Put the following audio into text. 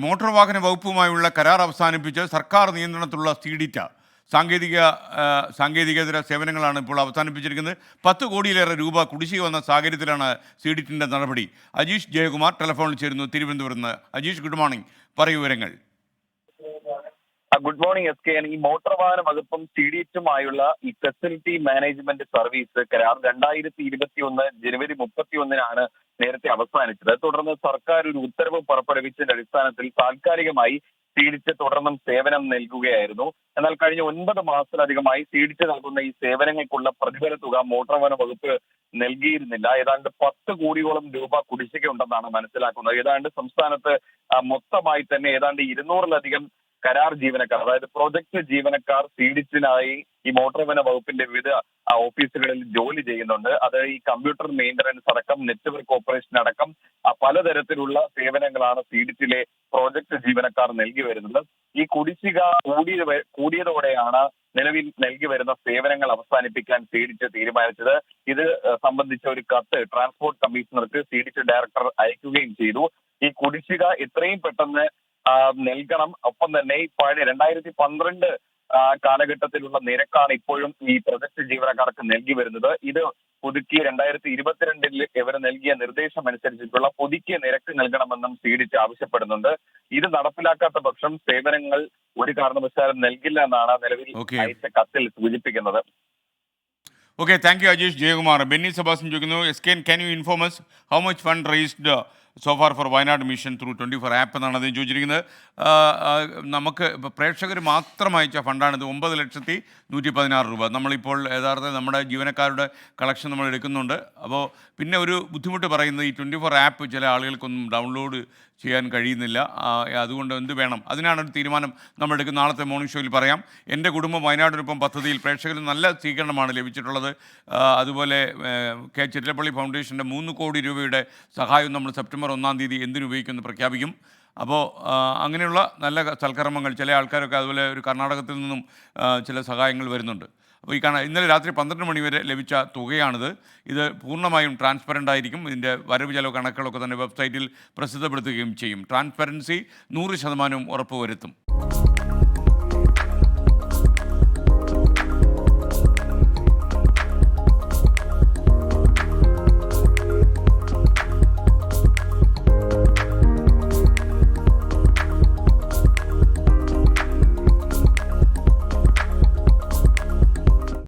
Motor വാഹന വകുപ്പുമായുള്ള കരാർ അവസാനിപ്പിച്ച് സർക്കാർ നിയന്ത്രണത്തിലുള്ള സീഡിറ്റ സാങ്കേതികേതര സേവനങ്ങളാണ് ഇപ്പോൾ അവസാനിപ്പിച്ചിരിക്കുന്നത്. 10 കോടിയിലേറെ രൂപ കുടിശ്ശിക വന്ന സാഹചര്യത്തിലാണ് സീഡിറ്റിൻ്റെ നടപടി. അജീഷ് ജയകുമാർ ടെലിഫോണിൽ ചേരുന്നു തിരുവനന്തപുരത്ത് നിന്ന്. Ajeesh, good morning. പറയൂ വിവരങ്ങൾ. Good morning SK. ഈ മോട്ടോർ വാഹന വകുപ്പും CDTുമായുള്ള ഈ ഫെസിലിറ്റി മാനേജ്മെന്റ് സർവീസ് കരാർ 2021 ജനുവരി 31-നാണ് നേരത്തെ അവസാനിച്ചത്. തുടർന്ന് സർക്കാർ ഒരു ഉത്തരവ് പുറപ്പെടുവിച്ചതിന്റെ അടിസ്ഥാനത്തിൽ താൽക്കാലികമായി CDT തുടർന്നും സേവനം നൽകുകയായിരുന്നു. എന്നാൽ കഴിഞ്ഞ 9 മാസത്തിലധികമായി CDT നൽകുന്ന ഈ സേവനങ്ങൾക്കുള്ള പ്രതിഫല തുക മോട്ടോർ വാഹന വകുപ്പ് നൽകിയിരുന്നില്ല. ഏതാണ്ട് 10 കോടിയോളം രൂപ കുടിശ്ശികയുണ്ടെന്നാണ് മനസ്സിലാക്കുന്നത്. ഏതാണ്ട് സംസ്ഥാനത്ത് മൊത്തമായി തന്നെ ഏതാണ്ട് 200-ലധികം കരാർ ജീവനക്കാർ, അതായത് പ്രോജക്ട് ജീവനക്കാർ CDTനായി ഈ മോട്ടോർ വാഹന വകുപ്പിന്റെ വിവിധ ഓഫീസുകളിൽ ജോലി ചെയ്യുന്നുണ്ട്. അത് ഈ കമ്പ്യൂട്ടർ മെയിൻ്റനൻസ് അടക്കം നെറ്റ്വർക്ക് ഓപ്പറേഷൻ അടക്കം പലതരത്തിലുള്ള സേവനങ്ങളാണ് CDTയിലെ പ്രോജക്ട് ജീവനക്കാർ നൽകി വരുന്നത്. ഈ കുടിശ്ശിക കൂടിയതോടെയാണ് നിലവിൽ നൽകി വരുന്ന സേവനങ്ങൾ അവസാനിപ്പിക്കാൻ CDT തീരുമാനിച്ചത്. ഇത് സംബന്ധിച്ച ഒരു കത്ത് ട്രാൻസ്പോർട്ട് കമ്മീഷണർക്ക് CDT ഡയറക്ടർ അയക്കുകയും ചെയ്തു. ഈ കുടിശ്ശിക എത്രയും പെട്ടെന്ന് നൽകണം. ഒപ്പം തന്നെ ഈ പഴയ 2012 കാലഘട്ടത്തിലുള്ള നിരക്കാണ് ഇപ്പോഴും ഈ പ്രൊജക്ട് ജീവനക്കാർക്ക് നൽകി വരുന്നത്. ഇത് പുതുക്കി 2022-ൽ ഇവർ നൽകിയ നിർദ്ദേശം അനുസരിച്ചിട്ടുള്ള പുതുക്കിയ നിരക്ക് നൽകണമെന്നും CDT ആവശ്യപ്പെടുന്നുണ്ട്. ഇത് നടപ്പിലാക്കാത്ത പക്ഷം സേവനങ്ങൾ ഒരു കാരണവശാലും നൽകില്ല എന്നാണ് നിലവിൽ അയച്ച കത്തിൽ സൂചിപ്പിക്കുന്നത്. Okay, thank you, Ajish Jayagumar. Benny Sebastian ചോദിക്കുന്നു, SK, can you inform us how much fund raised so far for Wayanad mission through 24 app എന്നാണ് അദ്ദേഹം ചോദിച്ചിരിക്കുന്നത്. നമുക്ക് പ്രേക്ഷകർ മാത്രം അയച്ച ഫണ്ടാണിത്. 9,116,000 രൂപ. നമ്മളിപ്പോൾ യഥാർത്ഥത്തിൽ നമ്മുടെ ജീവനക്കാരുടെ കളക്ഷൻ നമ്മൾ എടുക്കുന്നുണ്ട്. അപ്പോൾ പിന്നെ ഒരു ബുദ്ധിമുട്ട് പറയുന്നത് ഈ 24 ആപ്പ് ചില ആളുകൾക്കൊന്നും ഡൗൺലോഡ് ചെയ്യാൻ കഴിയുന്നില്ല. അതുകൊണ്ട് എന്ത് വേണം, അതിനാണ് ഒരു തീരുമാനം നമ്മൾ എടുക്കുന്ന. നാളത്തെ മോർണിംഗ് ഷോയിൽ പറയാം. എൻ്റെ കുടുംബം വയനാടിനൊപ്പം പദ്ധതിയിൽ പ്രേക്ഷകരിൽ നല്ല സ്വീകരണമാണ് ലഭിച്ചിട്ടുള്ളത്. അതുപോലെ ചിറ്റലപ്പള്ളി ഫൗണ്ടേഷൻ്റെ 3 കോടി രൂപയുടെ സഹായം നമ്മൾ സെപ്റ്റംബർ 1-ാം തീയതി എന്തിനുപയോഗിക്കുമെന്ന് പ്രഖ്യാപിക്കും. അപ്പോൾ അങ്ങനെയുള്ള നല്ല സൽക്കർമ്മങ്ങൾ ചില ആൾക്കാരൊക്കെ, അതുപോലെ ഒരു കർണാടകത്തിൽ നിന്നും ചില സഹായങ്ങൾ വരുന്നുണ്ട്. അപ്പോൾ ഇന്നലെ രാത്രി 12 മണി വരെ ലഭിച്ച തുകയാണിത്. ഇത് പൂർണ്ണമായും ട്രാൻസ്പെറൻ്റ് ആയിരിക്കും. ഇതിൻ്റെ വരവ് ചെലവ് കണക്കുകളൊക്കെ തന്നെ വെബ്സൈറ്റിൽ പ്രസിദ്ധപ്പെടുത്തുകയും ചെയ്യും. ട്രാൻസ്പെറൻസി 100% ഉറപ്പുവരുത്തും.